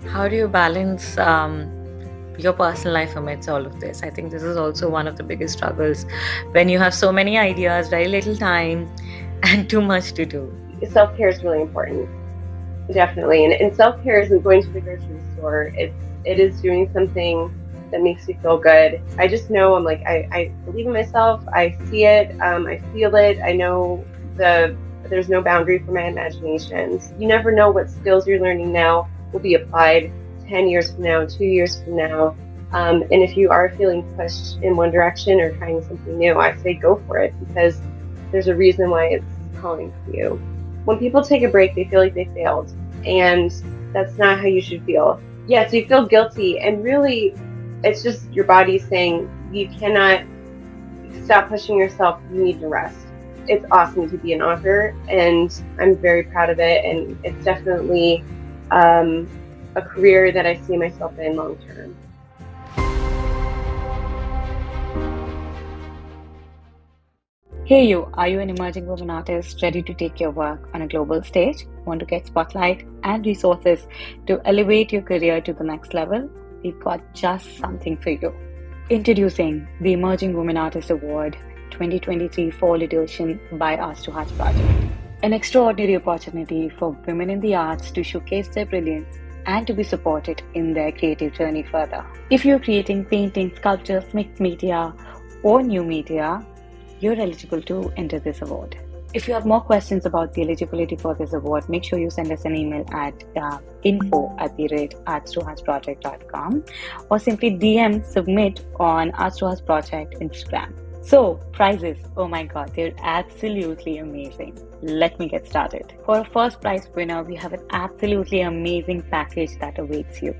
How do you balance your personal life amidst all of this? I think this is also one of the biggest struggles when you have so many ideas, very little time, and too much to do. Self-care is really important, definitely. And self-care isn't going to the grocery store. It is doing something that makes you feel good. I just know I believe in myself. I see it. I feel it. I know there's no boundary for my imaginations. You never know what skills you're learning now will be applied 10 years from now, 2 years from now. And if you are feeling pushed in one direction or trying something new, I say go for it because there's a reason why it's calling to you. When people take a break, they feel like they failed, and that's not how you should feel. Yes, you feel guilty, and really, it's just your body saying you cannot stop pushing yourself. You need to rest. It's awesome to be an author, and I'm very proud of it, and it's definitely um, a career that I see myself in long term. Hey you, are you an emerging woman artist ready to take your work on a global stage? Want to get spotlight and resources to elevate your career to the next level? We've got just something for you. Introducing the Emerging Women Artist Award 2023 Fall Edition by Arts to Hearts Project. An extraordinary opportunity for women in the arts to showcase their brilliance and to be supported in their creative journey further. If you're creating painting, sculptures, mixed media, or new media, you're eligible to enter this award. If you have more questions about the eligibility for this award, make sure you send us an email at info@arts2heartsproject.com or simply DM submit on Arts to Hearts Project Instagram. So, prizes, oh my god, they're absolutely amazing. Let me get started. For a first prize winner, we have an absolutely amazing package that awaits you.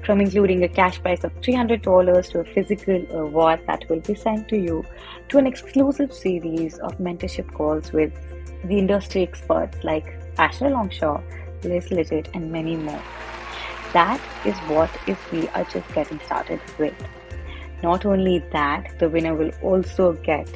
From including a cash prize of $300 to a physical award that will be sent to you, to an exclusive series of mentorship calls with the industry experts like Asher Longshore, Liz Legit, and many more. That is what is we are just getting started with. Not only that, the winner will also get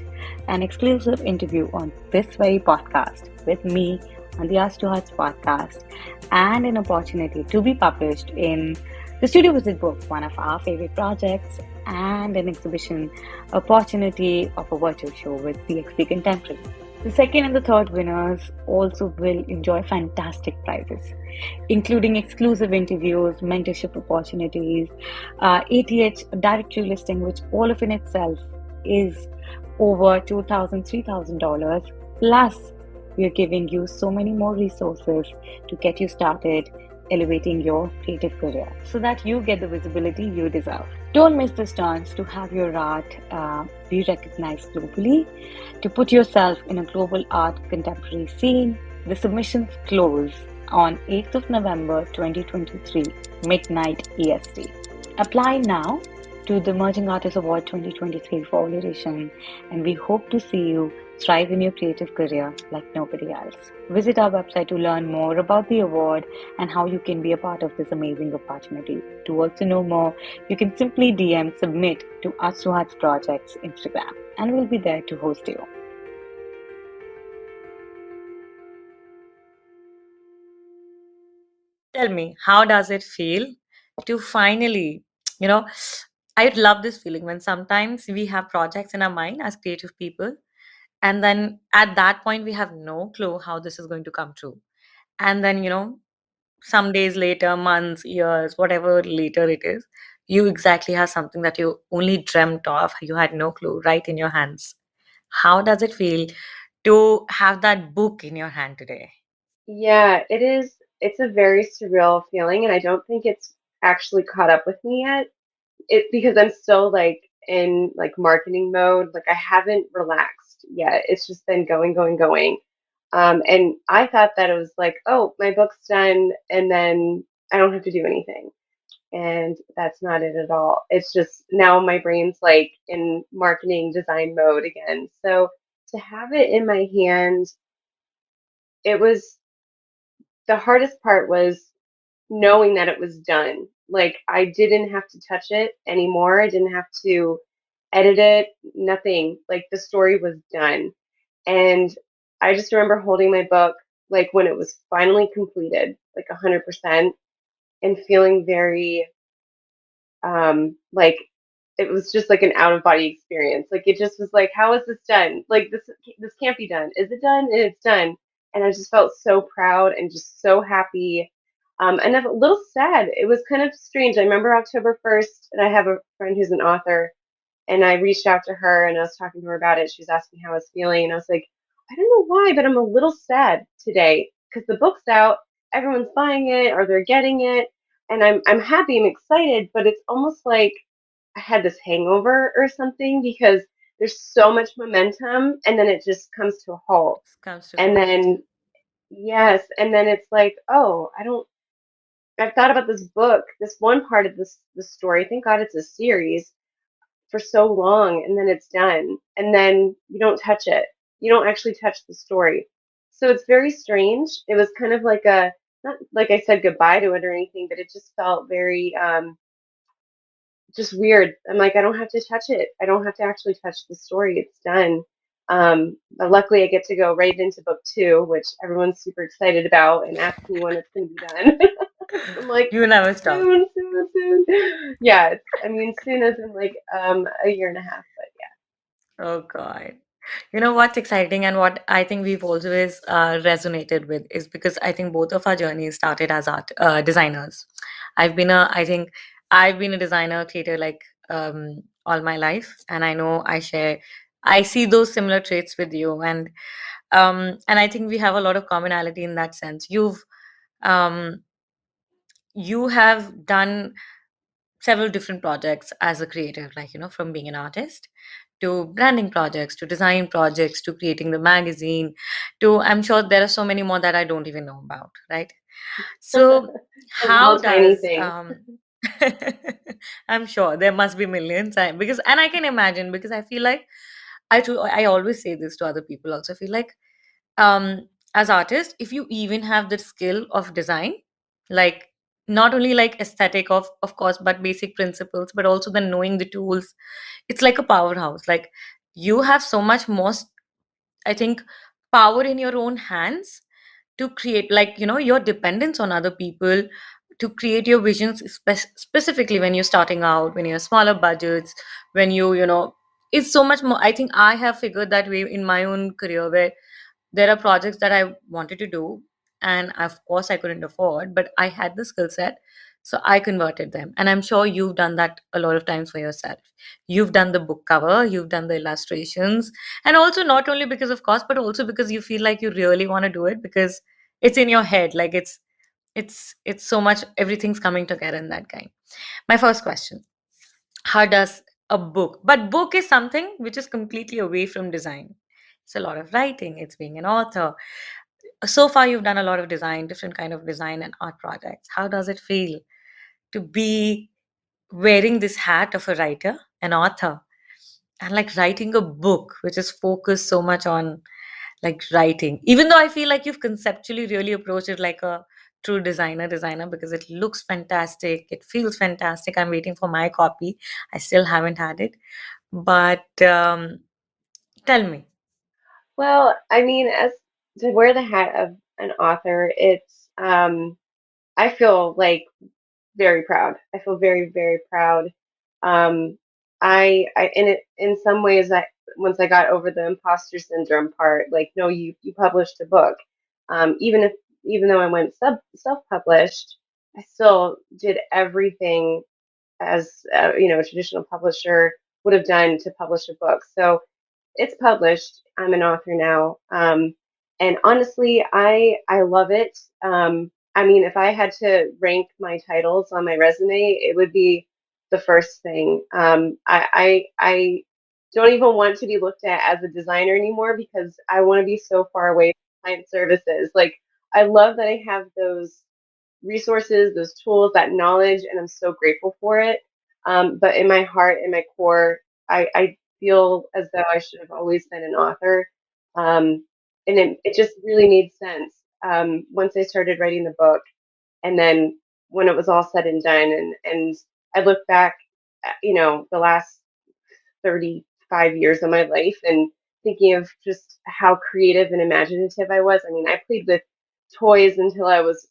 an exclusive interview on this very podcast with me on the Arts to Hearts podcast and an opportunity to be published in the Studio Visit book, one of our favorite projects, and an exhibition opportunity of a virtual show with PXP Contemporary. The second and the third winners also will enjoy fantastic prizes, including exclusive interviews, mentorship opportunities, ATH directory listing, which all of in itself is over $2,000, $3,000. Plus, we are giving you so many more resources to get you started elevating your creative career so that you get the visibility you deserve. Don't miss this chance to have your art be recognized globally, to put yourself in a global art contemporary scene. The submissions close on 8th of November 2023, midnight EST. Apply now to the Emerging Artist Award 2023 Fall Edition, and we hope to see you thrive in your creative career like nobody else. Visit our website to learn more about the award and how you can be a part of this amazing opportunity. To also know more, you can simply DM submit to Arts to Hearts Project's Instagram, and we'll be there to host you. Tell me, how does it feel to finally, you know, I love this feeling when sometimes we have projects in our mind as creative people, and then at that point, we have no clue how this is going to come true. And then, some days later, months, years, whatever later it is, you exactly have something that you only dreamt of. You had no clue right in your hands. How does it feel to have that book in your hand today? Yeah, it is. It's a very surreal feeling, and I don't think it's actually caught up with me yet. Because I'm still like in like marketing mode. Like I haven't relaxed yet. It's just been going, going, going. And I thought that it was like, oh, my book's done, and then I don't have to do anything. And that's not it at all. It's just now my brain's like in marketing design mode again. So to have it in my hand, it was the hardest part was knowing that it was done. Like I didn't have to touch it anymore. I didn't have to edit it, nothing. Like the story was done. And I just remember holding my book like when it was finally completed, like 100%. and feeling very like it was just like an out of body experience. Like it just was like, how is this done? Like this can't be done. Is it done? And it's done. And I just felt so proud and just so happy. And a little sad. It was kind of strange. I remember October 1st, and I have a friend who's an author, and I reached out to her and I was talking to her about it. She was asking how I was feeling, and I was like, I don't know why, but I'm a little sad today because the book's out, everyone's buying it or they're getting it, and I'm happy, I'm excited, but it's almost like I had this hangover or something because there's so much momentum and then it just comes to a halt. Comes to a And halt. then yes, and then it's like, oh, I don't I've thought about this book, this one part of this story. Thank God it's a series for so long and then it's done. And then you don't touch it. You don't actually touch the story. So it's very strange. It was kind of like a not like I said goodbye to it or anything, but it just felt very just weird. I'm like, I don't have to touch it. I don't have to actually touch the story. It's done. But luckily, I get to go right into book two, which everyone's super excited about and asking me when it's going to be done. I'm like, You never stop. soon, soon, soon. Yeah, I mean, soon as in like a year and a half. But Oh God. You know what's exciting and what I think we've always resonated with is because I think both of our journeys started as art designers. I think I've been a designer, creator like all my life, and I know I see those similar traits with you, and I think we have a lot of commonality in that sense. Um, you have done several different projects as a creative, like, from being an artist to branding projects to design projects to creating the magazine to, I'm sure there are so many more that I don't even know about, right? yeah, So, the how little tiny does, things. I'm sure there must be millions, because, and I can imagine because I feel like I always say this to other people also. I feel like as artists, if you even have the skill of design, like not only like aesthetic of course, but basic principles, but also the knowing the tools, it's like a powerhouse. Like you have so much more, I think, power in your own hands to create, like, your dependence on other people to create your visions, specifically when you're starting out, when you're smaller budgets, when it's so much more. I think I have figured that way in my own career, where there are projects that I wanted to do, and of course I couldn't afford, but I had the skill set, so I converted them. And I'm sure you've done that a lot of times for yourself. You've done the book cover, you've done the illustrations, and also not only because of cost, but also because you feel like you really want to do it because it's in your head, like it's so much, everything's coming together in that kind. My first question: how does a book, but book is something which is completely away from design, it's a lot of writing, it's being an author. So far you've done a lot of design, different kind of design and art projects. How does it feel to be wearing this hat of a writer, an author, and like writing a book which is focused so much on like writing, even though I feel like you've conceptually really approached it like a true designer, because it looks fantastic, it feels fantastic. I'm waiting for my copy, I still haven't had it, but tell me. Well, I mean, as to wear the hat of an author, it's I feel like very proud. I feel very, very proud. Um, I in it in some ways, I once I got over the imposter syndrome part, like, no, you published a book. Even if even though I went self-published, I still did everything as a traditional publisher would have done to publish a book. So it's published. I'm an author now. And honestly, I love it. I mean, if I had to rank my titles on my resume, it would be the first thing. I don't even want to be looked at as a designer anymore because I want to be so far away from client services. Like, I love that I have those resources, those tools, that knowledge, and I'm so grateful for it. But in my heart, in my core, I feel as though I should have always been an author. And it just really made sense once I started writing the book. And then when it was all said and done, and I look back, the last 35 years of my life and thinking of just how creative and imaginative I was. I mean, I played with toys until I was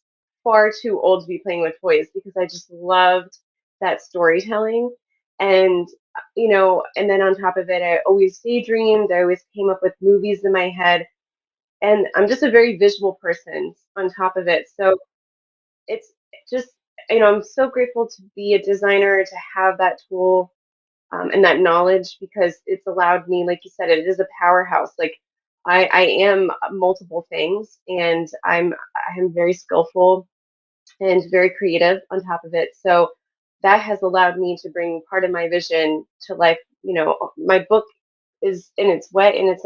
far too old to be playing with toys because I just loved that storytelling. And, and then on top of it, I always daydreamed. I always came up with movies in my head. And I'm just a very visual person on top of it. So it's just, I'm so grateful to be a designer, to have that tool and that knowledge because it's allowed me, like you said, it is a powerhouse. Like I am multiple things, and I'm very skillful and very creative on top of it. So that has allowed me to bring part of my vision to life. My book is in its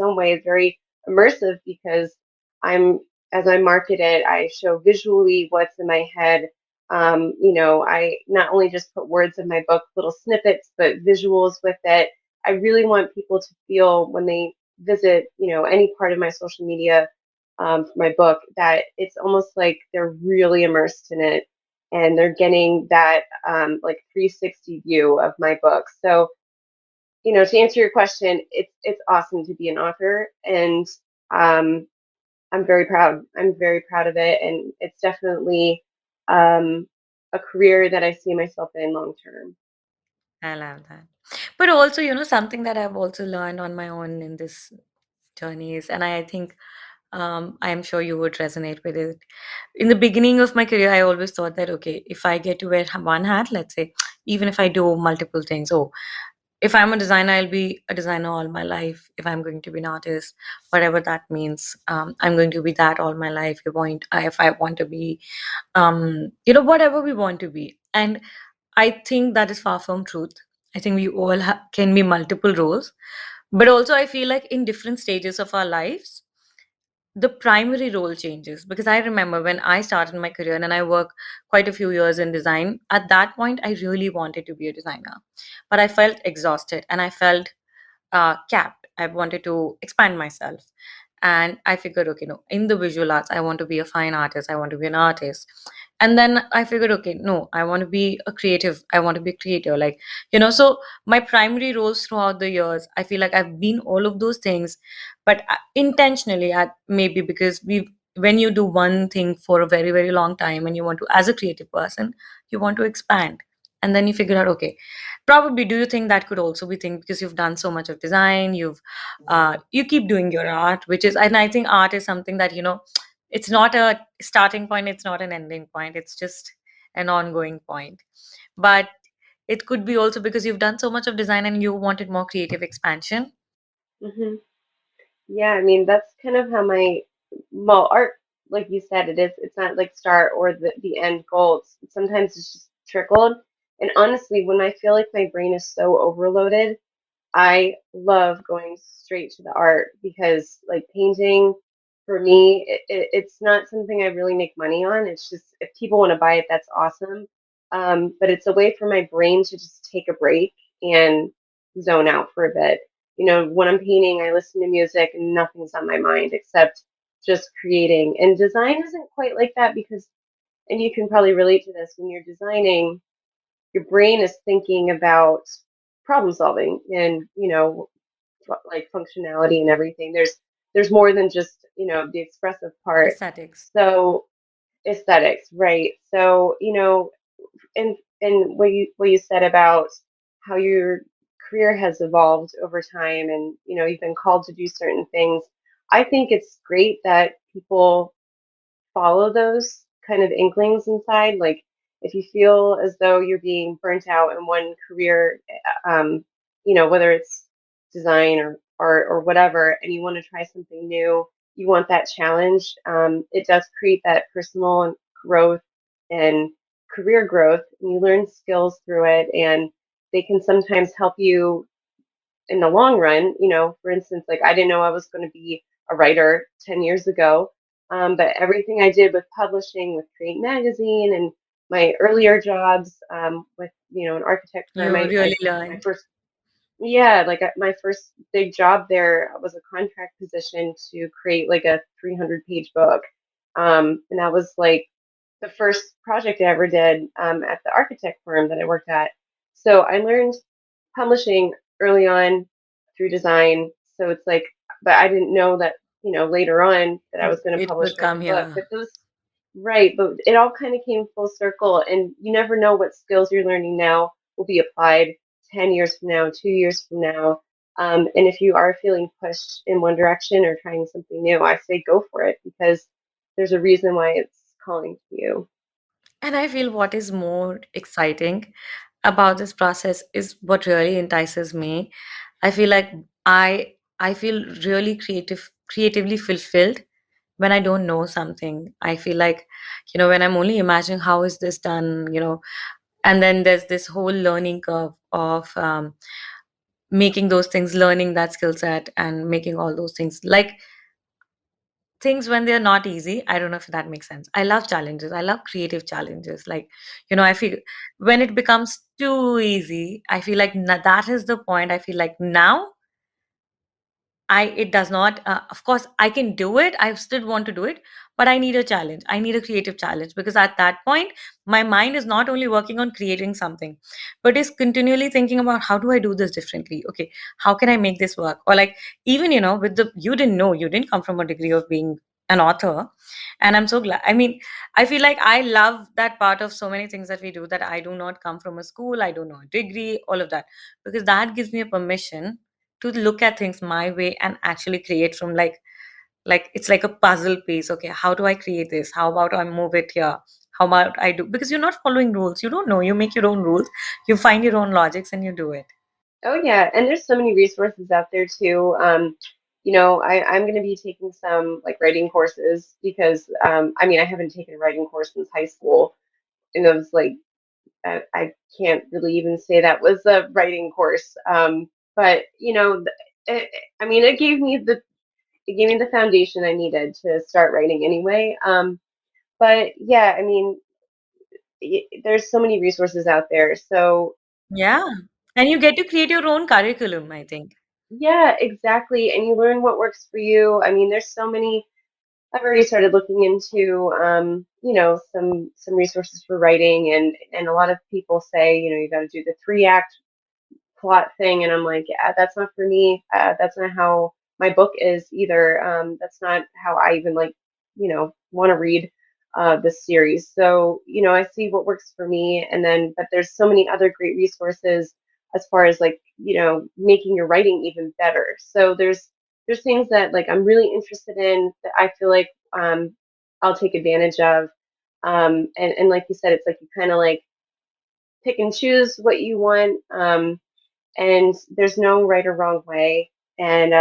own way, is very immersive because I'm as I market it, I show visually what's in my head. I not only just put words in my book, little snippets, but visuals with it. I really want people to feel when they visit, any part of my social media for my book, that it's almost like they're really immersed in it and they're getting that like 360 view of my book. So, to answer your question, it's awesome to be an author, and um, I'm very proud. I'm very proud of it, and it's definitely a career that I see myself in long term. I love that. But also, something that I've also learned on my own in this journey is, and I think I'm sure you would resonate with it. In the beginning of my career, I always thought that, okay, if I get to wear one hat, let's say, even if I do multiple things, oh, if I'm a designer, I'll be a designer all my life. If I'm going to be an artist, whatever that means, I'm going to be that all my life. If I want to be, whatever we want to be. And I think that is far from truth. I think we all can be multiple roles. But also, I feel like in different stages of our lives, the primary role changes. Because I remember when I started my career and I worked quite a few years in design, at that point, I really wanted to be a designer. But I felt exhausted and I felt capped. I wanted to expand myself. And I figured, okay, no, in the visual arts, I want to be a fine artist. I want to be an artist. And then I figured, okay, no, I want to be a creative. I want to be a creator. So my primary roles throughout the years, I feel like I've been all of those things, but intentionally, maybe because when you do one thing for a very, very long time and you want to, as a creative person, you want to expand. And then you figure out, okay, probably, do you think that could also be thing because you've done so much of design, you keep doing your art, which is, and I think art is something that, it's not a starting point, it's not an ending point, it's just an ongoing point. But it could be also because you've done so much of design and you wanted more creative expansion. hmm Yeah, I mean that's kind of how well, art, like you said, it's not like start or the end goal. Sometimes it's just trickled. And honestly, when I feel like my brain is so overloaded, I love going straight to the art because, like, painting for me, it's not something I really make money on. It's just if people want to buy it, that's awesome. But it's a way for my brain to just take a break and zone out for a bit. When I'm painting, I listen to music and nothing's on my mind except just creating. And design isn't quite like that because, and you can probably relate to this, when you're designing, your brain is thinking about problem solving and like functionality and everything. There's more than just the expressive part. Aesthetics. So aesthetics, right? So and what you said about how your career has evolved over time, and you've been called to do certain things. I think it's great that people follow those kind of inklings inside. Like if you feel as though you're being burnt out in one career, whether it's design or art or whatever, and you want to try something new, you want that challenge. It does create that personal growth and career growth, and you learn skills through it, and they can sometimes help you in the long run. For instance, like I didn't know I was going to be a writer 10 years ago, but everything I did with publishing, with Create Magazine, and my earlier jobs with an architect firm, You I really my learned. first yeah, like my first big job there was a contract position to create like a 300-page book, and that was like the first project I ever did at the architect firm that I worked at. So I learned publishing early on through design. So it's like, but I didn't know that, later on that I was going to It publish would my come own book. here. But those, right, but it all kind of came full circle, and you never know what skills you're learning now will be applied 10 years from now, 2 years from now. And if you are feeling pushed in one direction or trying something new, I say go for it because there's a reason why it's calling to you. And I feel what is more exciting about this process is what really entices me. I feel like I feel really creatively fulfilled when I don't know something. I feel like, when I'm only imagining how is this done, and then there's this whole learning curve of making those things, learning that skill set, and making all those things. Like things when they're not easy, I don't know if that makes sense. I love challenges. I love creative challenges. Like, I feel when it becomes too easy, I feel like that is the point. I feel like now I it does not of course I can do it. I still want to do it, but I need a challenge. I need a creative challenge because at that point my mind is not only working on creating something, but is continually thinking about how do I do this differently? Okay, how can I make this work? Or like even with the you didn't know, you didn't come from a degree of being an author, and I'm so glad. I mean, I feel like I love that part of so many things that we do, that I do not come from a school, I don't know a degree, all of that, because that gives me a permission to look at things my way and actually create from like it's like a puzzle piece. Okay, how do I create this? How about I move it here? How about I do, because you're not following rules, you don't know, you make your own rules, you find your own logics and you do it. Oh yeah, and there's so many resources out there too. I'm going to be taking some like writing courses because I mean I haven't taken a writing course since high school, and it was like I can't really even say that was a writing course. But it, I mean it gave me the foundation I needed to start writing anyway. But yeah, I mean there's so many resources out there. So Yeah, and you get to create your own curriculum, I think. yeah, exactly. And you learn what works for you. I mean, there's so many. I've already started looking into, some resources for writing, and a lot of people say, you got to do the 3 act plot thing, and I'm like, yeah, that's not for me. That's not how my book is either. That's not how I even like, want to read this series. So, I see what works for me, and then, but there's so many other great resources as far as like, making your writing even better. So there's things that like I'm really interested in that I feel like I'll take advantage of. And like you said, it's like you kind of like pick and choose what you want. And there's no right or wrong way. And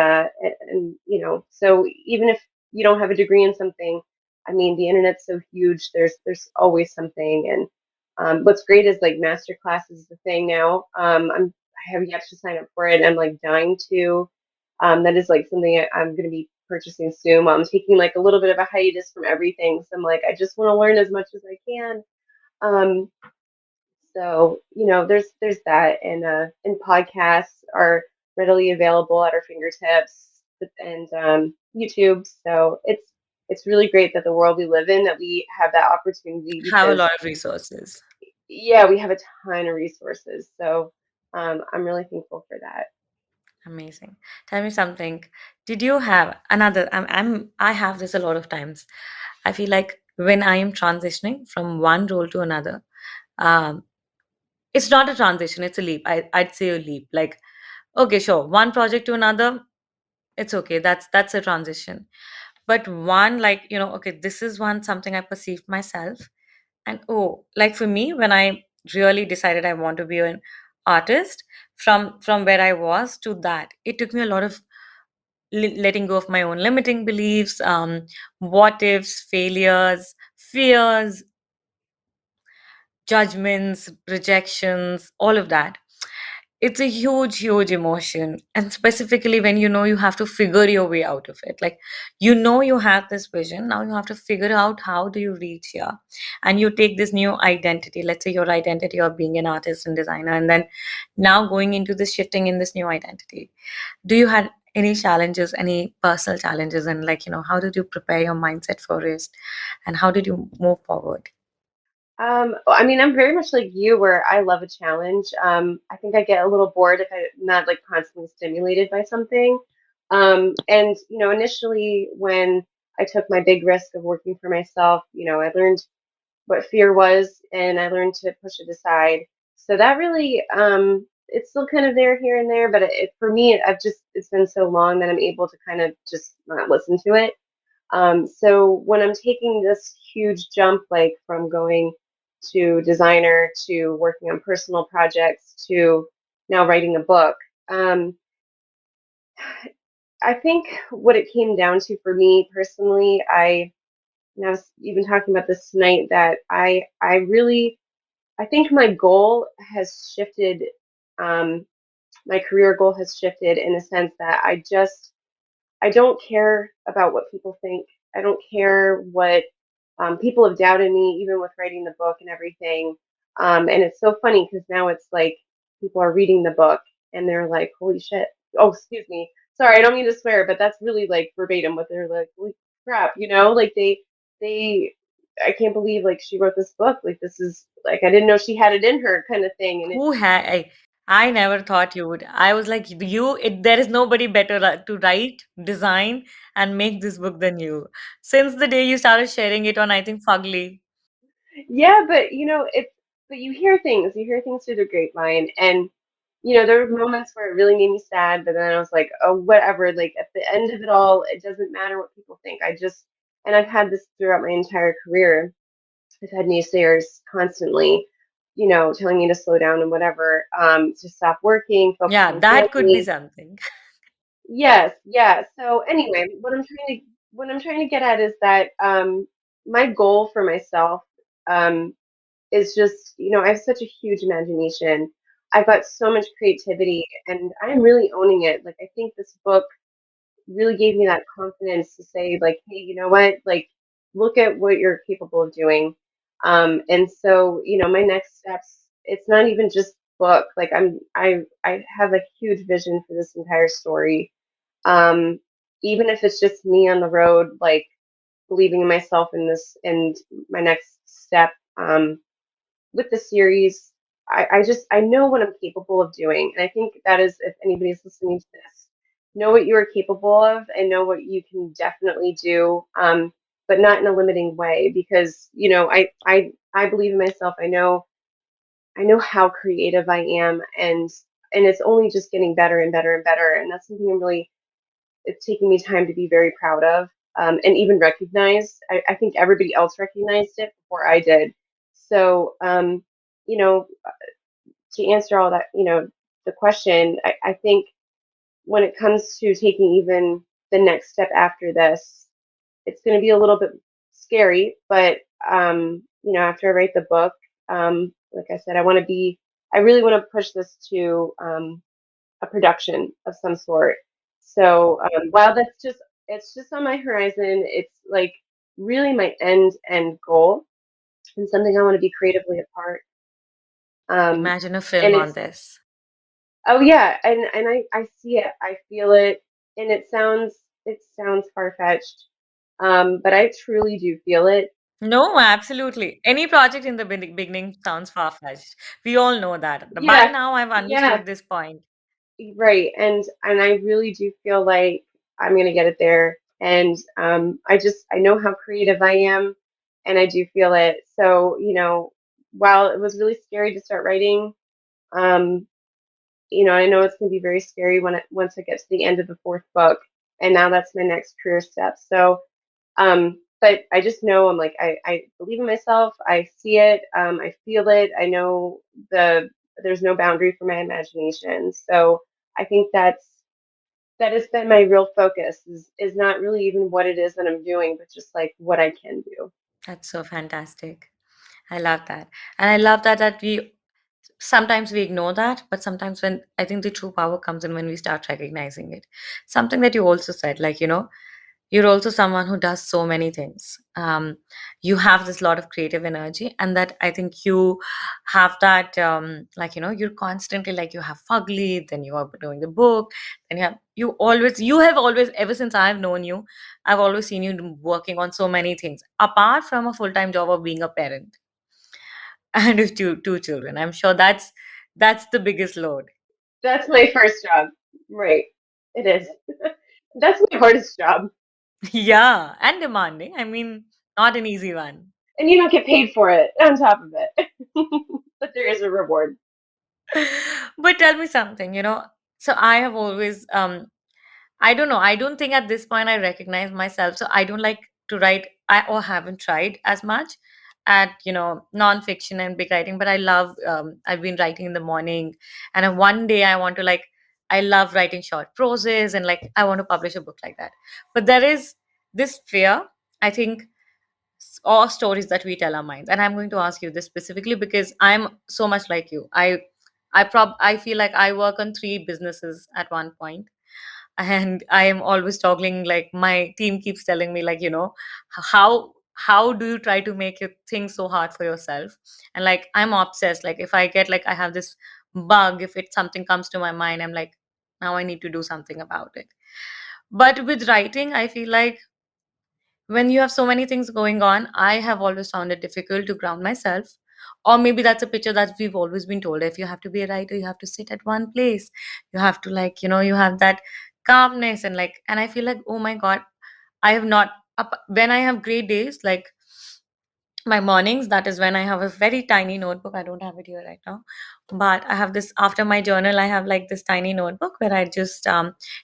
so even if you don't have a degree in something, I mean, the internet's so huge. There's always something. And what's great is like master classes is the thing now. I have yet to sign up for it. I'm like dying to. That is like something I'm going to be purchasing soon. I'm taking like a little bit of a hiatus from everything. So I'm like, I just want to learn as much as I can. Um, so, there's that, and podcasts are readily available at our fingertips, and YouTube. So it's really great that the world we live in that we have that opportunity Have a because lot of resources. yeah, we have a ton of resources. So I'm really thankful for that. Amazing. Tell me something. Did you have another? I have this a lot of times. I feel like when I am transitioning from one role to another, um, it's not a transition, it's a leap. I'd say a leap. Like, okay, sure, one project to another, it's okay. That's a transition. But one, like, okay, this is one something I perceived myself. And oh, like for me, when I really decided I want to be an artist, from where I was to that, it took me a lot of letting go of my own limiting beliefs, what ifs, failures, fears, judgments, rejections, all of that. It's a huge, huge emotion. And specifically when you have to figure your way out of it. Like, you have this vision. Now you have to figure out how do you reach here. And you take this new identity. Let's say your identity of being an artist and designer. And then now going into this shifting in this new identity. Do you had any challenges, any personal challenges? And like, how did you prepare your mindset for it? And how did you move forward? I mean, I'm very much like you, where I love a challenge. I think I get a little bored if I'm not like constantly stimulated by something. And initially when I took my big risk of working for myself. I learned what fear was, and I learned to push it aside. So that really, it's still kind of there here and there, but for me, it's been so long that I'm able to kind of just not listen to it. So when I'm taking this huge jump, like from going to designer to working on personal projects to now writing a book, um, I think what it came down to for me personally, and I was even talking about this tonight, that I think my goal has shifted. Um, my career goal has shifted in the sense that I don't care about what people think. I don't care what people have doubted me, even with writing the book and everything. And it's so funny because now it's like people are reading the book and they're like, "Holy shit!" Oh, excuse me. Sorry, I don't mean to swear, but that's really like verbatim what they're like. "Holy crap!" Like they. I can't believe like she wrote this book. Like this is like I didn't know she had it in her kind of thing. And Who had I never thought you would. I was like, there is nobody better to write, design, and make this book than you. Since the day you started sharing it on, I think, Fugly. Yeah, but but you hear things through the grapevine, and there were moments where it really made me sad, but then I was like, oh, whatever. Like at the end of it all, it doesn't matter what people think. And I've had this throughout my entire career. I've had naysayers constantly, telling me to slow down and whatever, to stop working, focus Yeah, on that could be family. something. Yes, yeah. So anyway, what I'm trying to get at is that my goal for myself, um, is just, I have such a huge imagination. I've got so much creativity and I'm really owning it. Like, I think this book really gave me that confidence to say, like, hey, you know what? Like, look at what you're capable of doing. And so, my next steps, it's not even just book. Like, I have a huge vision for this entire story. Um, Even if it's just me on the road, like, believing in myself in this and my next step. With the series, I know what I'm capable of doing, and I think that is, if anybody's listening to this, know what you are capable of and know what you can definitely do, but not in a limiting way, because I believe in myself. I know how creative I am, and it's only just getting better and better and better, and that's something it's taking me time to be very proud of, and even recognize. I think everybody else recognized it before I did. So, you know, to answer all that, the question, I think when it comes to taking even the next step after this, it's going to be a little bit scary, but, after I write the book, like I said, I really want to push this to, a production of some sort. So while it's just on my horizon, it's like really my end goal and something I want to be creatively a part. Um, Imagine a and film on it's this. Oh yeah, and I see it, I feel it, and it sounds far-fetched, but I truly do feel it. No, absolutely. Any project in the beginning sounds far-fetched. We all know that. By Yeah, now, I've yeah, understood this point. right. And I really do feel like I'm gonna get it there. And I know how creative I am, and I do feel it. So, while it was really scary to start writing, um, I know it's gonna be very scary once I get to the end of the fourth book, and now that's my next career step. So, but I just know I'm like I believe in myself. I see it. I feel it. I know there's no boundary for my imagination. So I think that has been my real focus is not really even what it is that I'm doing, but just like what I can do. That's so fantastic. I love that. And I love that we sometimes we ignore that, but sometimes when I think the true power comes in when we start recognizing it. Something that you also said, like, you're also someone who does so many things. You have this lot of creative energy, and that I think you have that, like, you're constantly like, you have Fugly, then you are doing the book, then you have always, ever since I've known you, I've always seen you working on so many things apart from a full-time job of being a parent and with two children. I'm sure that's the biggest load. That's my first job. Right. It is. That's my hardest job. Yeah, and demanding. I mean, not an easy one. And you don't get paid for it on top of it. But there is a reward. But tell me something, so I have always I don't know. I don't think at this point I recognize myself. So I don't like to write. I or haven't tried as much at nonfiction and big writing. But I love. I've been writing in the morning, and one day I want to like. I love writing short proses and like I want to publish a book like that. But there is this fear. I think or stories that we tell our minds. And I'm going to ask you this specifically because I'm so much like you. I feel like I work on three businesses at one point, and I am always toggling. Like my team keeps telling me, like how do you try to make your things so hard for yourself? And like I'm obsessed. Like if I get like I have this bug, if it something comes to my mind, I'm like now I need to do something about it. But with writing, I feel like when you have so many things going on, I have always found it difficult to ground myself. Or maybe that's a picture that we've always been told. If you have to be a writer, you have to sit at one place. You have to like, you have that calmness and I feel like, oh my God, I have not when I have great days, like my mornings, that is when I have a very tiny notebook. I don't have it here right now, but I have this after my journal. I have like this tiny notebook where I just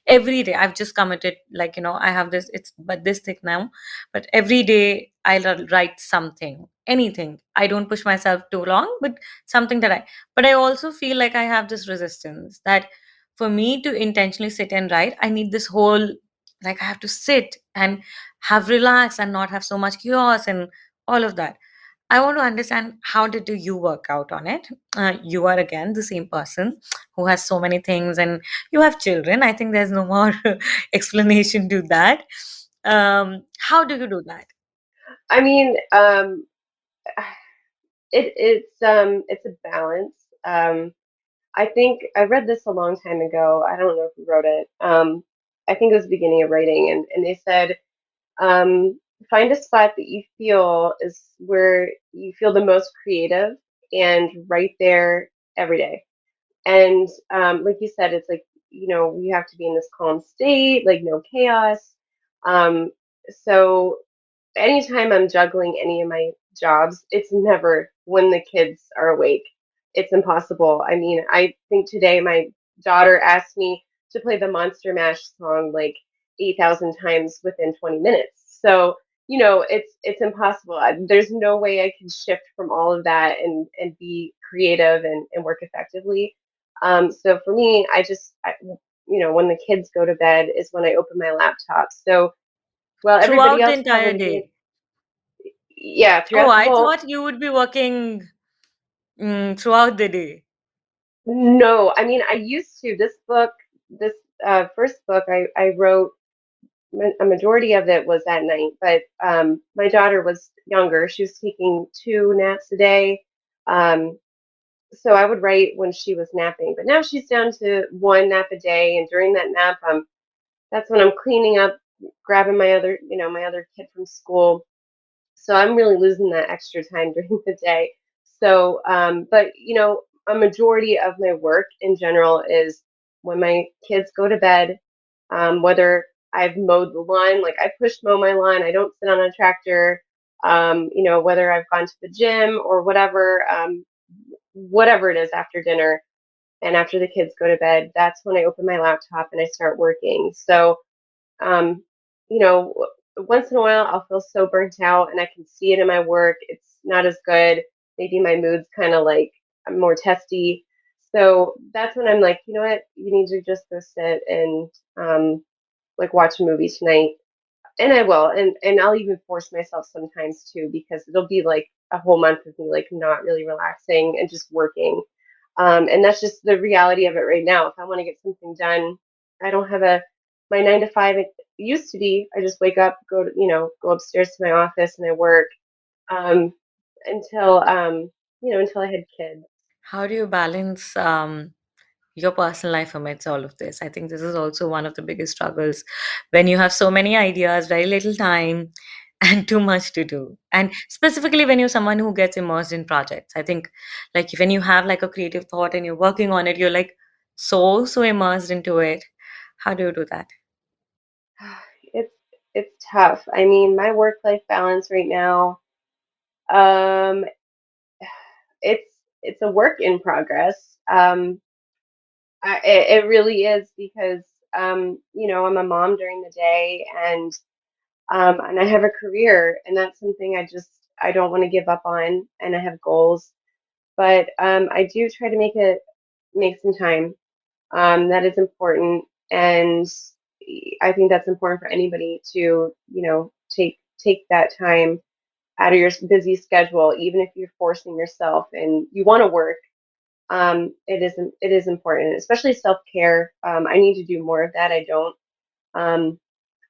every day I've just committed, like I have this, it's but this thick now, but every day I'll write something, anything. I don't push myself too long, but something that I but I also feel like I have this resistance that for me to intentionally sit and write, I need this whole, like I have to sit and have relax and not have so much chaos and all of that. I want to understand how did you work out on it? You are again the same person who has so many things, and you have children. I think there's no more explanation to that. How do you do that? I mean, it's a balance. I think I read this a long time ago. I don't know who wrote it. I think it was the beginning of writing, and they said, um, find a spot that you feel is where you feel the most creative, and write there every day. And like you said, it's like, you have to be in this calm state, like no chaos. Um, so anytime I'm juggling any of my jobs, it's never when the kids are awake. It's impossible. I mean, I think today my daughter asked me to play the Monster Mash song like 8,000 times within 20 minutes. So, it's impossible. There's no way I can shift from all of that and be creative and work effectively. So for me, when the kids go to bed is when I open my laptop. So, well, everybody Throughout the else entire probably doing, day. yeah, Oh, throughout, I well, thought you would be working throughout the day. no, I mean, I used to. This first book I wrote, a majority of it was at night, but my daughter was younger. She was taking 2 naps a day. Um, so I would write when she was napping, but now she's down to 1 nap a day. And during that nap, that's when I'm cleaning up, grabbing my other kid from school. So I'm really losing that extra time during the day. So, but a majority of my work in general is when my kids go to bed, whether I've mowed the lawn, like I push mow my lawn, I don't sit on a tractor, whether I've gone to the gym or whatever it is after dinner and after the kids go to bed, that's when I open my laptop and I start working. So, um, you know, once in a while I'll feel so burnt out and I can see it in my work. It's not as good. Maybe my mood's kind of like I'm more testy. So that's when I'm like, you know what, you need to just go sit and like watch a movie tonight. And I will, and I'll even force myself sometimes too, because it'll be like a whole month of me like not really relaxing and just working. And that's just the reality of it right now. If I want to get something done, I don't have my 9 to 5. It used to be I just wake up, go upstairs to my office and I work um, until I had kids. How do you balance your personal life amidst all of this? I think this is also one of the biggest struggles when you have so many ideas, very little time, and too much to do. And specifically when you're someone who gets immersed in projects, I think like when you have like a creative thought and you're working on it, you're like so immersed into it. How do you do that? It's it's tough. I mean, my work-life balance right now, um, it's it's a work in progress. It really is because I'm a mom during the day and I have a career, and that's something I don't want to give up on, and I have goals, but I do try to make some time. That is important, and I think that's important for anybody to, take that time out of your busy schedule, even if you're forcing yourself and you want to work. It is important, especially self-care. I need to do more of that. I don't. Um,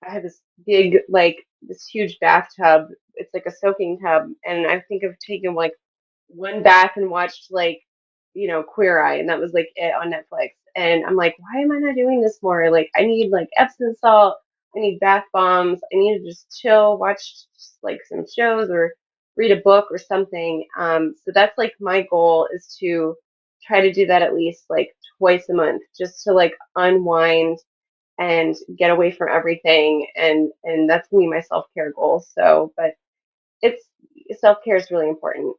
I have this big, like this huge bathtub. It's like a soaking tub, and I think I've taken like one bath and watched like, Queer Eye, and that was like it on Netflix. And I'm like, why am I not doing this more? Like, I need like Epsom salt. I need bath bombs. I need to just chill, watch like some shows or read a book or something. So that's like my goal is to try to do that at least like twice a month, just to like unwind and get away from everything. And that's gonna be my self-care goal. So, but it's self-care is really important.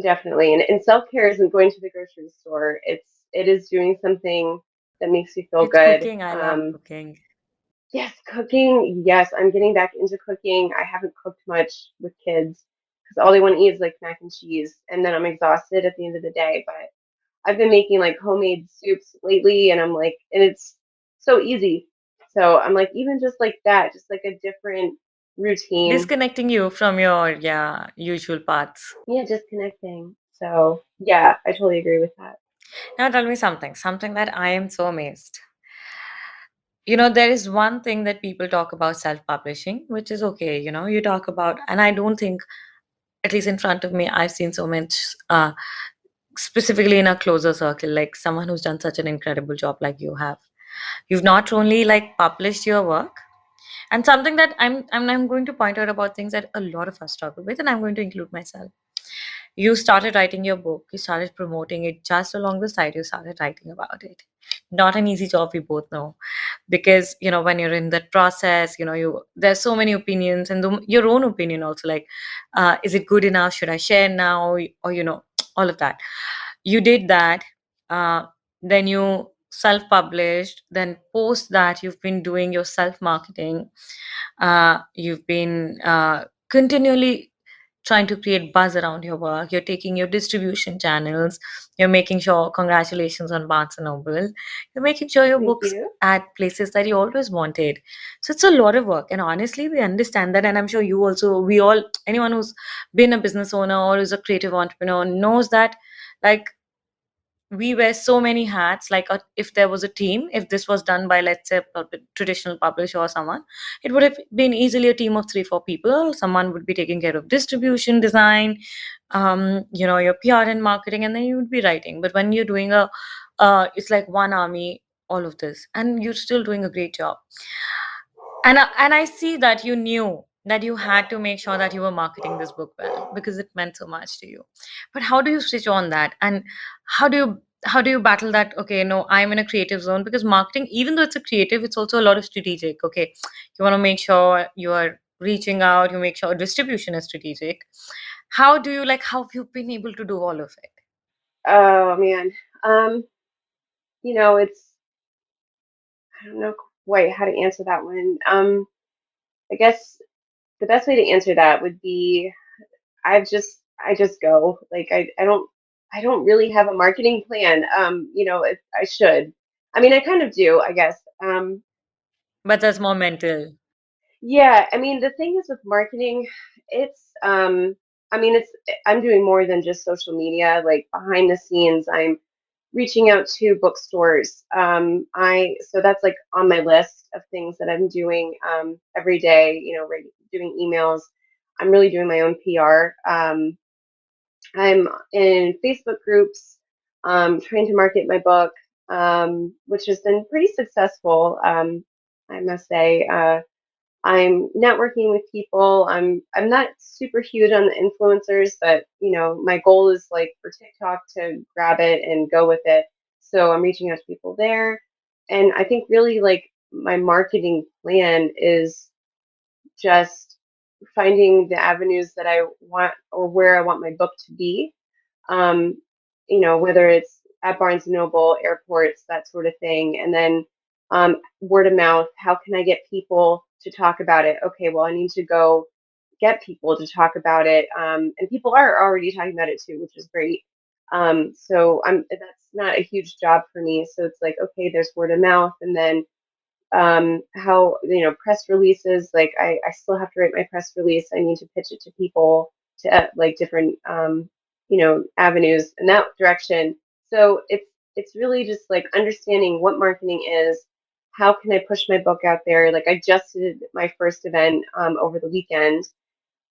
Definitely. And self-care isn't going to the grocery store. It is doing something that makes you feel It's good. cooking. I love cooking. Yes, cooking. Yes, I'm getting back into cooking. I haven't cooked much with kids because all they want to eat is like mac and cheese, and then I'm exhausted at the end of the day. But I've been making like homemade soups lately, and I'm like, and it's so easy. So I'm like, even just like that, just like a different routine. Disconnecting you from your, yeah, usual paths. Yeah, disconnecting. So yeah, I totally agree with that. Now tell me something that I am so amazed. There is one thing that people talk about self-publishing, which is okay. You talk about, and I don't think, at least in front of me, I've seen so much, specifically in a closer circle, like someone who's done such an incredible job like you have. You've not only like published your work, and something that I'm going to point out about things that a lot of us struggle with, and I'm going to include myself. You started writing your book, you started promoting it, just along the side you started writing about it. Not an easy job, we both know, because when you're in that process, there's so many opinions, and your own opinion also, like, is it good enough, should I share now, or all of that. You did that. Then you self-published, then post that you've been doing your self-marketing. You've been continually trying to create buzz around your work. You're taking your distribution channels. You're making sure, congratulations on Barnes and Noble. You're making sure your Thank books you. at places that you always wanted. So it's a lot of work. And honestly, we understand that. And I'm sure you also, we all, anyone who's been a business owner or is a creative entrepreneur knows that, like, we wear so many hats. Like, if there was a team, if this was done by, let's say, a traditional publisher or someone, it would have been easily a team of 3 4 people. Someone would be taking care of distribution, design, your PR and marketing, and then you would be writing. But when you're doing it's like one army, all of this, and you're still doing a great job. And I see that you knew that you had to make sure that you were marketing this book well, because it meant so much to you. But how do you switch on that, and how do you battle that? Okay, no, I'm in a creative zone, because marketing, even though it's a creative, it's also a lot of strategic. Okay, you want to make sure you are reaching out, you make sure distribution is strategic. How have you been able to do all of it? Oh man. Um, it's I don't know quite how to answer that one. I guess the best way to answer that would be I just go. Like I don't really have a marketing plan. I should. I mean, I kind of do, I guess. But that's more mental. Yeah, I mean, the thing is with marketing, it's I mean, I'm doing more than just social media. Like behind the scenes, I'm reaching out to bookstores. I so that's like on my list of things that I'm doing every day. Doing emails. I'm really doing my own PR. I'm in Facebook groups, trying to market my book, which has been pretty successful. I must say. I'm networking with people. I'm not super huge on the influencers, but my goal is like for TikTok to grab it and go with it. So I'm reaching out to people there. And I think really like my marketing plan is just finding the avenues that I want or where I want my book to be. Um, whether it's at Barnes and Noble, airports, that sort of thing, and then word of mouth. How can I get people to talk about it? Okay, well, I need to go get people to talk about it, and people are already talking about it too, which is great. So that's not a huge job for me. So it's like, okay, there's word of mouth, and then how press releases, like I still have to write my press release. I need to pitch it to people to like different avenues in that direction. So it's really just like understanding what marketing is. How can I push my book out there? Like I just did my first event over the weekend.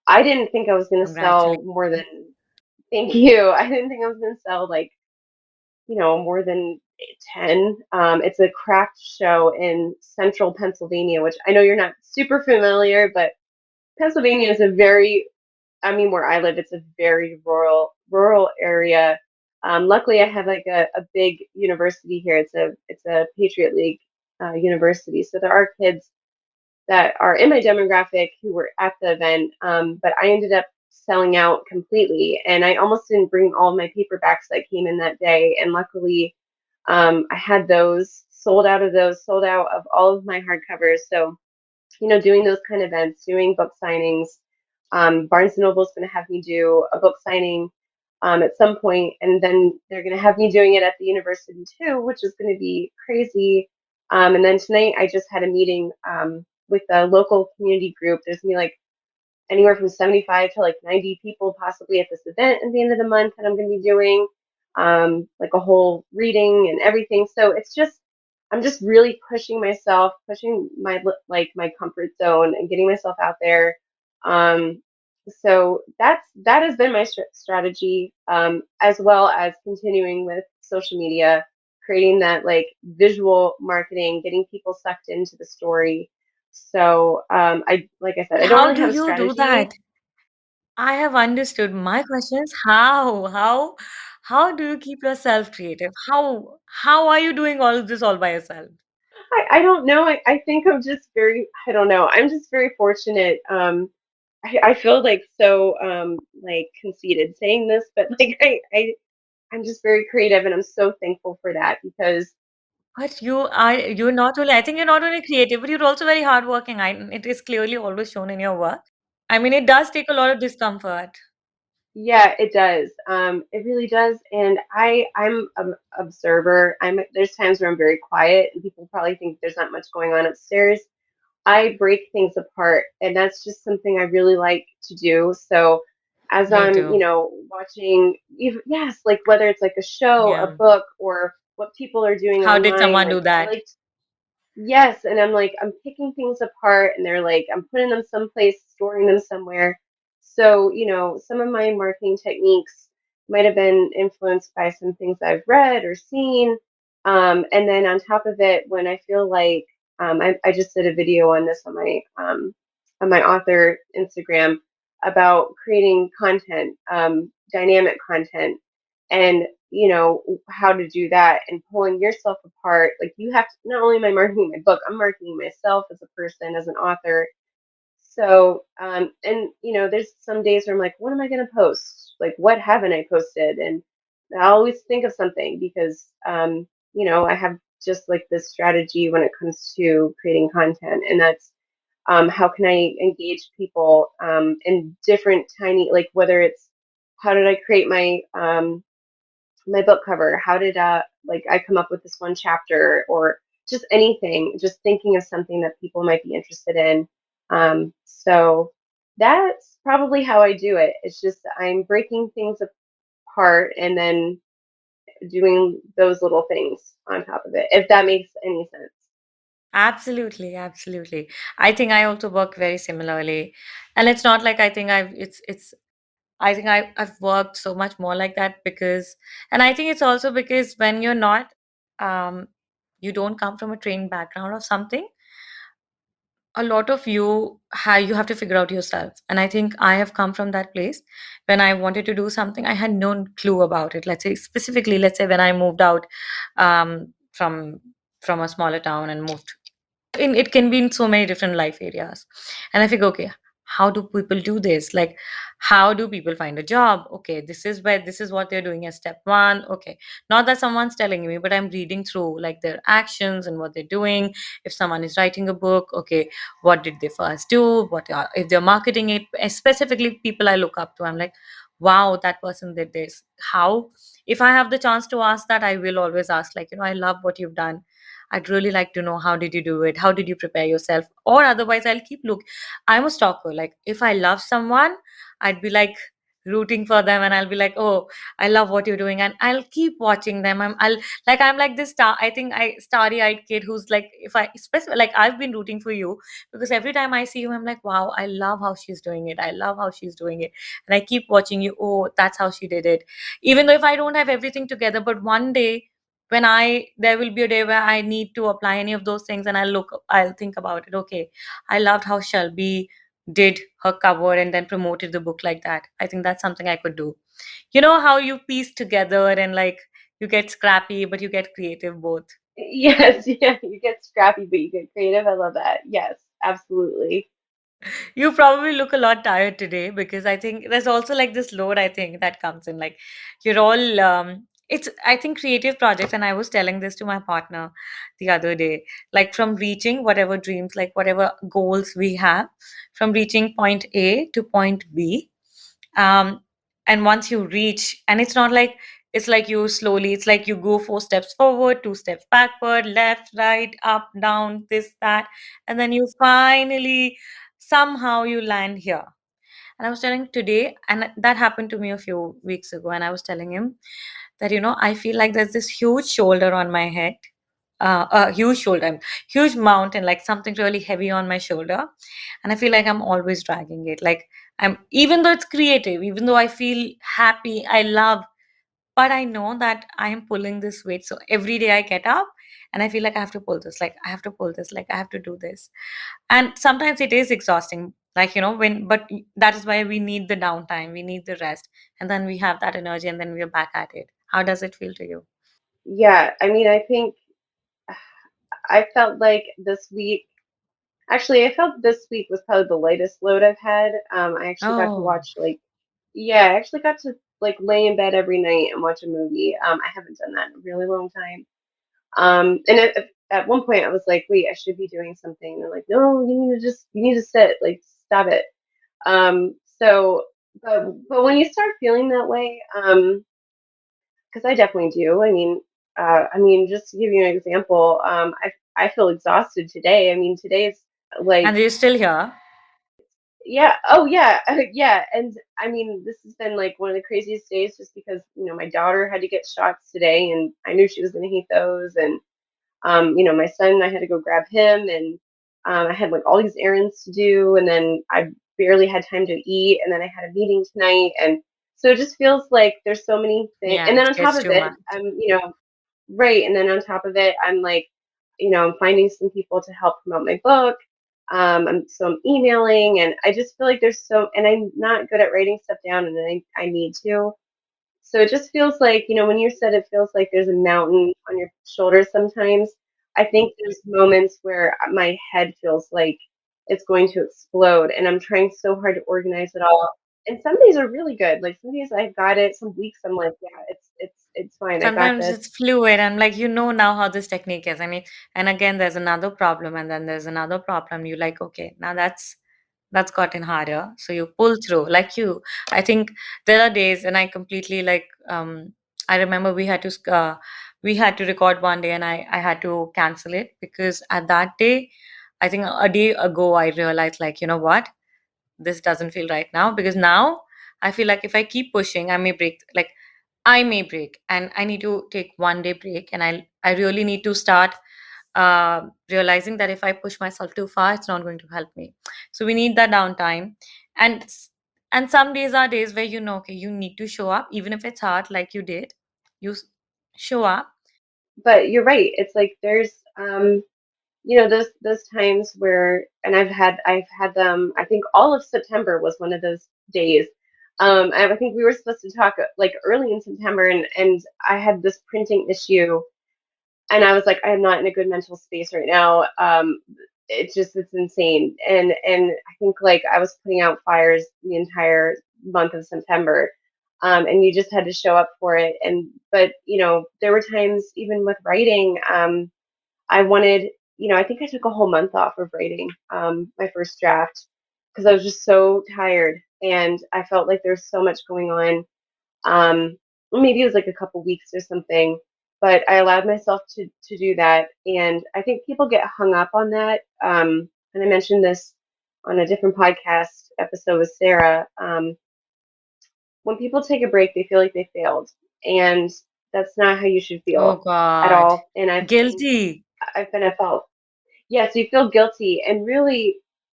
I didn't think I was going to sell Congratulations. more than, thank you, I didn't think I was going to sell like more than 10. It's a craft show in central Pennsylvania, which I know you're not super familiar, but Pennsylvania is a very, I mean, where I live, it's a very rural area. Luckily, I have like a big university here. It's a Patriot League university, so there are kids that are in my demographic who were at the event, but I ended up selling out completely, and I almost didn't bring all my paperbacks that came in that day. And luckily, I had those sold out of all of my hardcovers. So, doing those kind of events, doing book signings. Barnes and Noble is going to have me do a book signing at some point, and then they're going to have me doing it at the university too, which is going to be crazy. And then tonight, I just had a meeting with a local community group. There's going to be like anywhere from 75 to like 90 people possibly at this event at the end of the month that I'm going to be doing, like a whole reading and everything. So I'm just really pushing myself, pushing my comfort zone and getting myself out there. Um, so that has been my strategy, as well as continuing with social media, creating that like visual marketing, getting people sucked into the story. So like I said, But I don't how really do have a you do strategy. that? I have understood. My question is how do you keep yourself creative? How are you doing all of this all by yourself? I don't know. I think I'm just very, I don't know. I'm just very fortunate. I feel like so like conceited saying this, but like I'm just very creative, and I'm so thankful for that because But you're not only, I think you're not only creative, but you're also very hardworking. It is clearly always shown in your work. I mean, it does take a lot of discomfort. yeah, it does. It really does. And I'm an observer. There's times where I'm very quiet, and people probably think there's not much going on upstairs. I break things apart, and that's just something I really like to do. So as Me I'm, too. watching, even, yes, like whether it's like a show, a Yeah. book, or what people are doing How did online, someone like do I that? like, yes, and I'm like, I'm picking things apart, and they're like, I'm putting them someplace, storing them somewhere. So, some of my marketing techniques might have been influenced by some things I've read or seen. And then on top of it, when I feel like I just did a video on this on my author Instagram about creating content, dynamic content, and how to do that and pulling yourself apart. Like you have to, not only am I marketing my book, I'm marketing myself as a person, as an author. So and there's some days where I'm like, what am I going to post, like what haven't I posted? And I always think of something because I have just like this strategy when it comes to creating content, and that's how can I engage people in different tiny, like whether it's how did I create my book cover? How did like I come up with this one chapter, or just anything, just thinking of something that people might be interested in. So that's probably how I do it. It's just I'm breaking things apart and then doing those little things on top of it, if that makes any sense. Absolutely, absolutely. I think I also work very similarly. And it's not like I think it's I think I've worked so much more like that because, and I think it's also because when you're not, um, you don't come from a trained background or something, a lot of you have to figure out yourself. And I think I have come from that place. When I wanted to do something, I had no clue about it. Let's say specifically, let's say when I moved out, from a smaller town and moved in it can be in so many different life areas. And I think, okay, how do people do this? Like, how do people find a job? Okay, this is what they're doing as step one. Okay, not that someone's telling me, but I'm reading through like their actions and what they're doing. If someone is writing a book, okay, what did they first do? If they're marketing it, specifically people I look up to, I'm like, wow, that person did this. How? If I have the chance to ask that, I will always ask, like, I love what you've done. I'd really like to know, how did you do it? How did you prepare yourself? Or otherwise, I'll keep look. I'm a stalker. Like, if I love someone, I'd be like rooting for them, and I'll be like, oh, I love what you're doing, and I'll keep watching them. I'm like this star. I think I starry-eyed kid who's like, if I especially like I've been rooting for you because every time I see you, I'm like, wow, I love how she's doing it. I love how she's doing it, and I keep watching you. Oh, that's how she did it. Even though if I don't have everything together, but one day when I there will be a day where I need to apply any of those things, and I'll think about it. Okay, I loved how Shelby did her cover and then promoted the book like that. I think that's something I could do. You know how you piece together and like you get scrappy but you get creative both. Yes, yeah, you get scrappy, but you get creative. I love that. Yes, absolutely. You probably look a lot tired today because I think there's also like this load I think that comes in. Like you're all it's I think creative projects, and I was telling this to my partner the other day, like from reaching whatever dreams, like whatever goals we have, from reaching point A to point B. Um and once you reach, and it's not like it's like you slowly, it's like you go 4 steps forward, 2 steps backward, left, right, up, down, this, that, and then you finally somehow you land here. And I was telling today, and that happened to me a few weeks ago, and I was telling him that I feel like there's this huge shoulder on my head, a huge shoulder, huge mountain, like something really heavy on my shoulder, and I feel like I'm always dragging it. Like I'm, even though it's creative, even though I feel happy, I love, but I know that I am pulling this weight. So every day I get up and I feel like I have to pull this, like I have to pull this, like I have to do this. And sometimes it is exhausting, like but that is why we need the downtime, we need the rest, and then we have that energy and then we're back at it. How does it feel to you? Yeah, I mean, I think I felt like this week, actually, I felt this week was probably the lightest load I've had. I actually got to Oh, watch like, yeah, I actually got to like lay in bed every night and watch a movie. I haven't done that in a really long time. And at one point I was like, wait, I should be doing something. And they're like, no, you need to sit, like, stop it. So, but when you start feeling that way, because I definitely do. I mean, just to give you an example, I feel exhausted today. I mean, today is like, and you're still here. yeah, oh yeah, yeah. And I mean, this has been like one of the craziest days just because, my daughter had to get shots today and I knew she was going to hate those. And, my son, I had to go grab him, and I had like all these errands to do. And then I barely had time to eat. And then I had a meeting tonight. And so it just feels like there's so many things. Yeah, And then it on top gets of too it, much. right. And then on top of it, I'm like, I'm finding some people to help promote my book. I'm emailing, and I just feel like and I'm not good at writing stuff down, and I need to. So it just feels like, when you said it feels like there's a mountain on your shoulders sometimes, I think there's moments where my head feels like it's going to explode, and I'm trying so hard to organize it all. And some days are really good. Like some days I've got it. Some weeks I'm like, yeah, it's fine. I got Sometimes this. it's fluid. I'm like, now how this technique is. I mean, and again, there's another problem, and then there's another problem. You like, okay, now that's gotten harder. So you pull through. I think there are days, and I completely like. I remember we had to record one day, and I had to cancel it because at that day, I think a day ago, I realized like, you know what, this doesn't feel right now, because now I feel like if I keep pushing, I may break, and I need to take one day break, and I really need to start realizing that if I push myself too far, it's not going to help me. So we need that downtime, and and some days are days where okay, you need to show up, even if it's hard, like you did. You show up. But you're right. It's like there's those times where, and I've had them. I think all of September was one of those days. I think we were supposed to talk like early in September, and I had this printing issue and I was like, I am not in a good mental space right now. It's insane. And I think like I was putting out fires the entire month of September. And you just had to show up for it. But there were times even with writing, I wanted, I think I took a whole month off of writing, my first draft, because I was just so tired and I felt like there's so much going on. Maybe it was like a couple weeks or something, but I allowed myself to do that. And I think people get hung up on that. And I mentioned this on a different podcast episode with Sarah. When people take a break, they feel like they failed, and that's not how you should Oh feel at God. all. And Guilty. I've been at fault. Yeah, so you feel guilty, and really,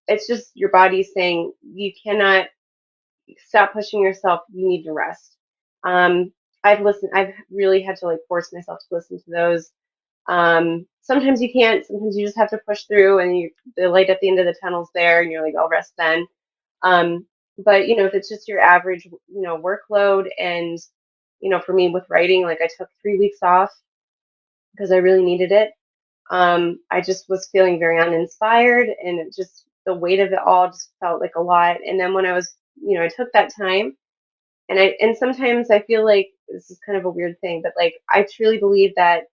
it's just your body saying you cannot stop pushing yourself. You need to rest. Um, I've really had to like force myself to listen to those. Sometimes you can't. Sometimes you just have to push through, and the light at the end of the tunnel's there, and you're like, I'll rest then. Um, but if it's just your average, workload, and for me with writing, like I took 3 weeks off because I really needed it. I just was feeling very uninspired, and it just the weight of it all just felt like a lot. And then when I was, I took that time, and sometimes I feel like this is kind of a weird thing, but like I truly believe that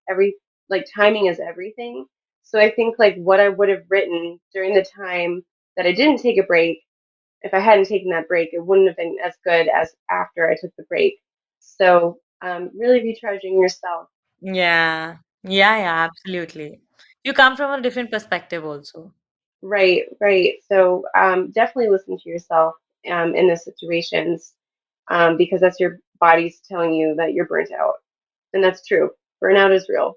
timing is everything. So I think like what I would have written during the time that I didn't take a break, if I hadn't taken that break, it wouldn't have been as good as after I took the break. So really recharging yourself. Yeah. Yeah, yeah, absolutely. You come from a different perspective also. Right, right. So definitely listen to yourself in those situations, because that's your body's telling you that you're burnt out. And that's true. Burnout is real.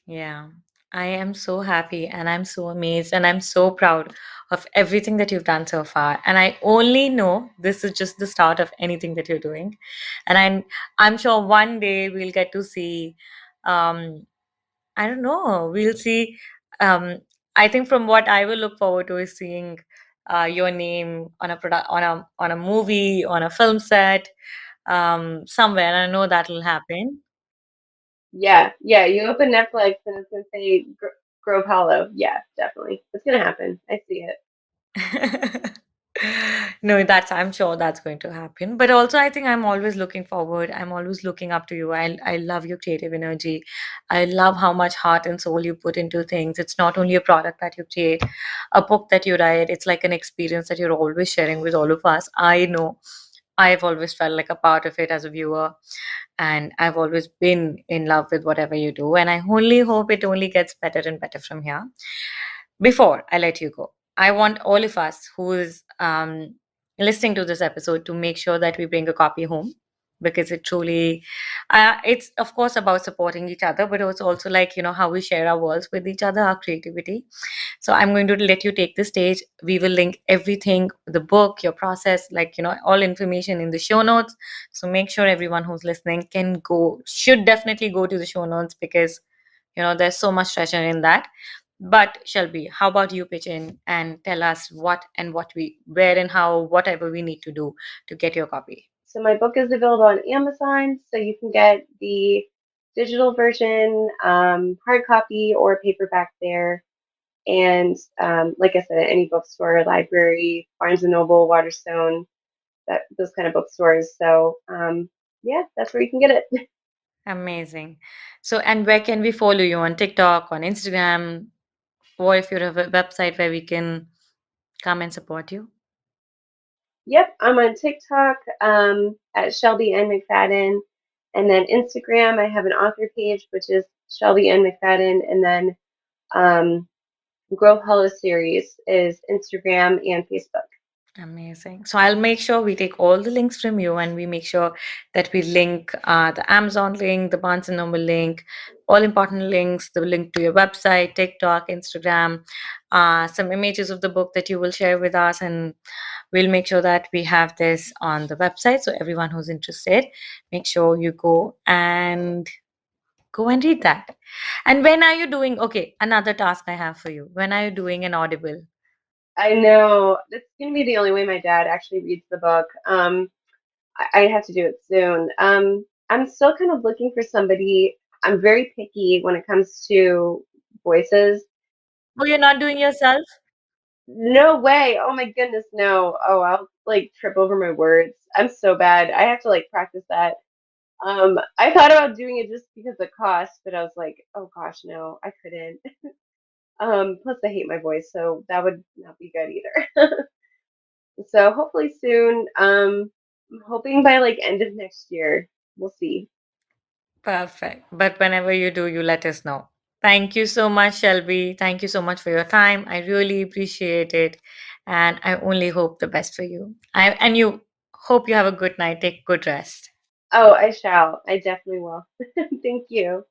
Yeah. I am so happy and I'm so amazed and I'm so proud of everything that you've done so far. And I only know this is just the start of anything that you're doing. And I'm sure one day we'll get to see um I don't know, we'll see um I think from what I will look forward to is seeing your name on a product on a movie, on a film set, somewhere. And I know that'll happen. Yeah, yeah. You open Netflix and it's gonna say Grove Hollow. Yeah, definitely. It's gonna happen. I see it. No, that's I'm sure that's going to happen. But also I think I'm always looking forward. I'm always looking up to you. I love your creative energy. I love how much heart and soul you put into things. It's not only a product that you create, a book that you write. It's like an experience that you're always sharing with all of us. I know I've always felt like a part of it as a viewer, and I've always been in love with whatever you do. And I only hope it only gets better and better from here. Before I let you go, I want all of us who is listening to this episode to make sure that we bring a copy home, because it truly, it's of course about supporting each other, but it's also like, how we share our worlds with each other, our creativity. So I'm going to let you take the stage. We will link everything, the book, your process, like, all information in the show notes. So make sure everyone who's listening should definitely go to the show notes, because, there's so much treasure in that. But Shelby, how about you pitch in and tell us where and how, whatever we need to do to get your copy. So my book is available on Amazon, so you can get the digital version, hard copy or paperback there. And like I said, at any bookstore, library, Barnes and Noble, Waterstone, those kind of bookstores. So yeah, that's where you can get it. Amazing. So, and where can we follow you on TikTok, on Instagram, or if you have a website where we can come and support you? Yep, I'm on TikTok at Shelby N McFadden, and then Instagram. I have an author page which is Shelby N McFadden, and then um, Grove Hollow series is Instagram and Facebook. Amazing. So I'll make sure we take all the links from you, and we make sure that we link the Amazon link, the Barnes and Noble link, all important links, the link to your website, TikTok, Instagram, some images of the book that you will share with us, and we'll make sure that we have this on the website. So everyone who's interested, make sure you go and read that. And when are you doing? Okay, another task I have for you. When are you doing an Audible? I know that's going to be the only way my dad actually reads the book. I have to do it soon. I'm still kind of looking for somebody. I'm very picky when it comes to voices. Oh, you're not doing yourself? No way. Oh my goodness, no. Oh, I'll like trip over my words. I'm so bad. I have to like practice that. I thought about doing it just because of cost, but I was like, oh gosh, no, I couldn't. Plus I hate my voice, so that would not be good either. So hopefully soon. I'm hoping by like end of next year. We'll see. Perfect. But whenever you do, you let us know. Thank you so much, Shelby. Thank you so much for your time. I really appreciate it. And I only hope the best for you. And you hope you have a good night. Take good rest. Oh, I shall. I definitely will. Thank you.